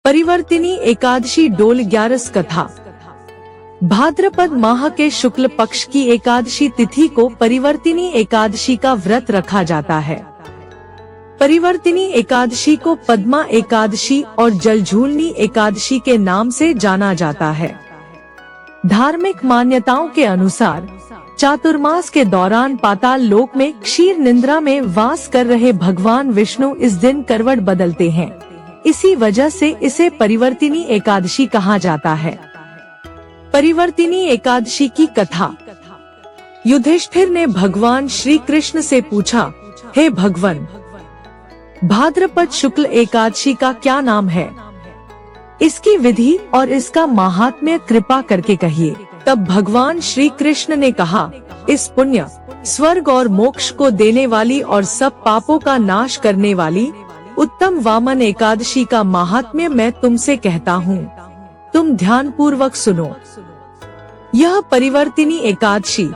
परिवर्तिनी एकादशी डोल 11 कथा। भाद्रपद माह के शुक्ल पक्ष की एकादशी तिथि को परिवर्तिनी एकादशी का व्रत रखा जाता है। परिवर्तिनी एकादशी को पद्मा एकादशी और जलझूलनी एकादशी के नाम से जाना जाता है। धार्मिक मान्यताओं के अनुसार चातुर्मास के दौरान पाताल लोक में क्षीर निद्रा में वास कर रहे भगवान विष्णु इस दिन करवट बदलते हैं। इसी वजह से इसे परिवर्तिनी एकादशी कहा जाता है। परिवर्तिनी एकादशी की कथा। युधिष्ठिर ने भगवान श्री कृष्ण से पूछा, हे भगवान, भाद्रपद शुक्ल एकादशी का क्या नाम है? इसकी विधि और इसका महात्म्य कृपा करके कहिए। तब भगवान श्री कृष्ण ने कहा, इस पुण्य, स्वर्ग और मोक्ष को देने वाली और सब पापों का नाश करने वाली उत्तम वामन एकादशी का महात्म्य मैं तुमसे कहता हूँ। तुम ध्यान पूर्वक सुनो। यह परिवर्तिनी एकादशी,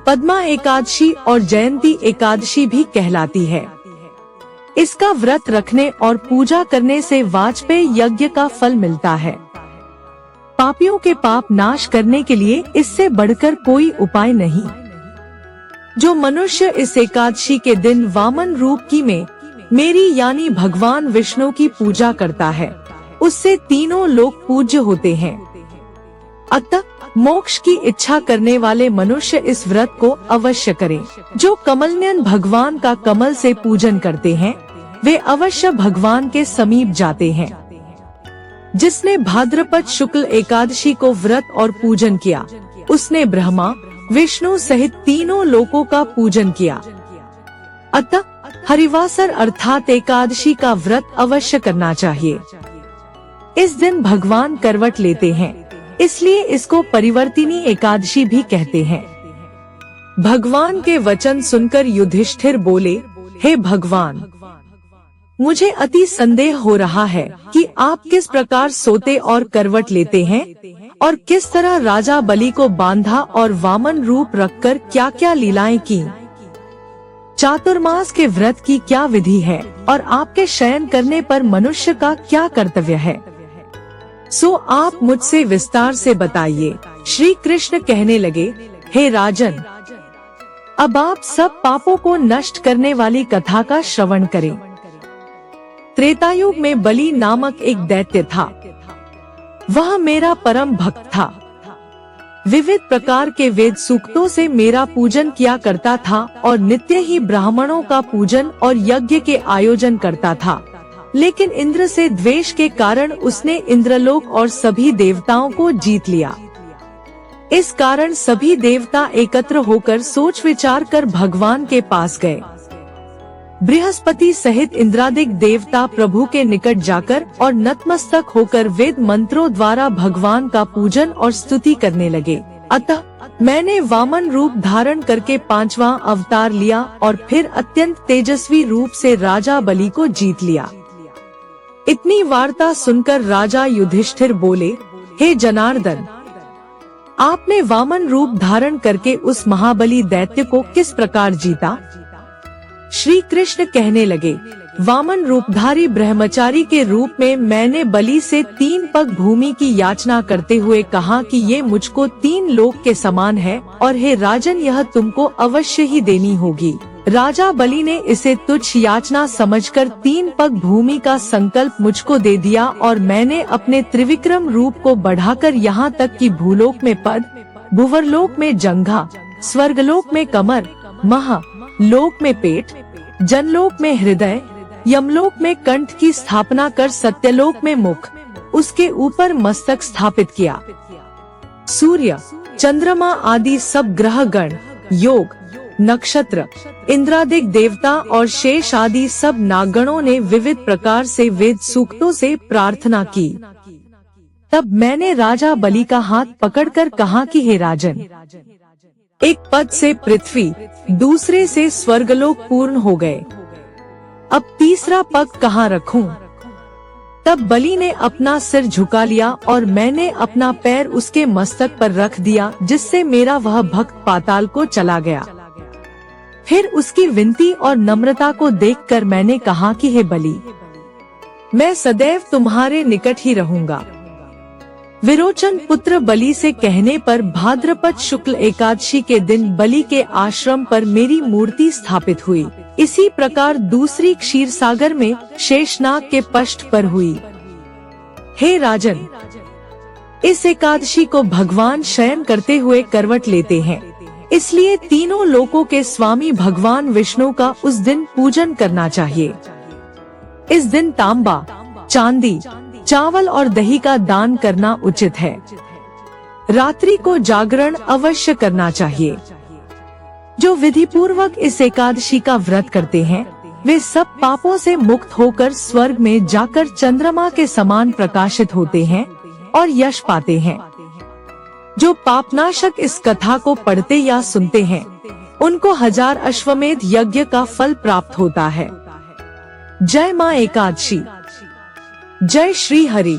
पद्मा एकादशी और जयंती एकादशी भी कहलाती है। इसका व्रत रखने और पूजा करने से वाजपेय यज्ञ का फल मिलता है। पापियों के पाप नाश करने के लिए इससे बढ़कर कोई उपाय नहीं। जो मनुष्य इस एकादशी के दिन वामन रूप की में मेरी यानी भगवान विष्णु की पूजा करता है, उससे तीनों लोग पूज्य होते हैं। अतः मोक्ष की इच्छा करने वाले मनुष्य इस व्रत को अवश्य करें। जो कमलनयन भगवान का कमल से पूजन करते हैं, वे अवश्य भगवान के समीप जाते हैं। जिसने भाद्रपद शुक्ल एकादशी को व्रत और पूजन किया, उसने ब्रह्मा विष्णु सहित तीनों लोकों का पूजन किया। अतः हरिवासर अर्थात एकादशी का व्रत अवश्य करना चाहिए। इस दिन भगवान करवट लेते हैं, इसलिए इसको परिवर्तिनी एकादशी भी कहते हैं। भगवान के वचन सुनकर युधिष्ठिर बोले, हे भगवान, मुझे अति संदेह हो रहा है कि आप किस प्रकार सोते और करवट लेते हैं और किस तरह राजा बलि को बांधा और वामन रूप रखकर क्या क्या लीलाएं की। चातुर्मास के व्रत की क्या विधि है और आपके शयन करने पर मनुष्य का क्या कर्तव्य है, सो आप मुझसे विस्तार से बताइए। श्री कृष्ण कहने लगे, हे राजन, अब आप सब पापों को नष्ट करने वाली कथा का श्रवण करें। त्रेतायुग में बलि नामक एक दैत्य था। वह मेरा परम भक्त था। विविध प्रकार के वेद सूक्तों से मेरा पूजन किया करता था और नित्य ही ब्राह्मणों का पूजन और यज्ञ के आयोजन करता था। लेकिन इंद्र से द्वेष के कारण उसने इंद्रलोक और सभी देवताओं को जीत लिया। इस कारण सभी देवता एकत्र होकर सोच विचार कर भगवान के पास गए। बृहस्पति सहित इंद्रादिक देवता प्रभु के निकट जाकर और नतमस्तक होकर वेद मंत्रों द्वारा भगवान का पूजन और स्तुति करने लगे। अतः मैंने वामन रूप धारण करके 5वां अवतार लिया और फिर अत्यंत तेजस्वी रूप से राजा बलि को जीत लिया। इतनी वार्ता सुनकर राजा युधिष्ठिर बोले, हे जनार्दन, आपने वामन रूप धारण करके उस महाबली दैत्य को किस प्रकार जीता? श्री कृष्ण कहने लगे, वामन रूपधारी ब्रह्मचारी के रूप में मैंने बलि से 3 पग भूमि की याचना करते हुए कहा कि ये मुझको 3 लोक के समान है और हे राजन, यह तुमको अवश्य ही देनी होगी। राजा बलि ने इसे तुच्छ याचना समझकर 3 पग भूमि का संकल्प मुझको दे दिया और मैंने अपने त्रिविक्रम रूप को बढ़ाकर यहाँ तक कि भूलोक में पद, भुवरलोक में जंघा, स्वर्गलोक में कमर, लोक में पेट, जनलोक में हृदय, यमलोक में कंठ की स्थापना कर सत्यलोक में मुख, उसके ऊपर मस्तक स्थापित किया। सूर्य, चंद्रमा आदि सब ग्रह गण, योग, नक्षत्र, इंद्रादिक देवता और शेष आदि सब नागगणों ने विविध प्रकार से वेद सूक्तों से प्रार्थना की। तब मैंने राजा बलि का हाथ पकड़कर कहा कि हे राजन, एक पद से पृथ्वी, दूसरे से स्वर्गलोक पूर्ण हो गए। अब तीसरा पग कहाँ रखूं? तब बलि ने अपना सिर झुका लिया और मैंने अपना पैर उसके मस्तक पर रख दिया, जिससे मेरा वह भक्त पाताल को चला गया। फिर उसकी विनती और नम्रता को देखकर मैंने कहा कि हे बलि, मैं सदैव तुम्हारे निकट ही रहूंगा। विरोचन पुत्र बलि से कहने पर भाद्रपद शुक्ल एकादशी के दिन बलि के आश्रम पर मेरी मूर्ति स्थापित हुई। इसी प्रकार दूसरी क्षीर सागर में शेषनाग के पष्ठ पर हुई। हे राजन, इस एकादशी को भगवान शयन करते हुए करवट लेते हैं, इसलिए तीनों लोकों के स्वामी भगवान विष्णु का उस दिन पूजन करना चाहिए। इस दिन तांबा, चांदी, चावल और दही का दान करना उचित है। रात्रि को जागरण अवश्य करना चाहिए। जो विधि पूर्वक इस एकादशी का व्रत करते हैं, वे सब पापों से मुक्त होकर स्वर्ग में जाकर चंद्रमा के समान प्रकाशित होते हैं और यश पाते हैं। जो पापनाशक इस कथा को पढ़ते या सुनते हैं, उनको 1000 अश्वमेध यज्ञ का फल प्राप्त होता है। जय मां एकादशी। जय श्री हरि।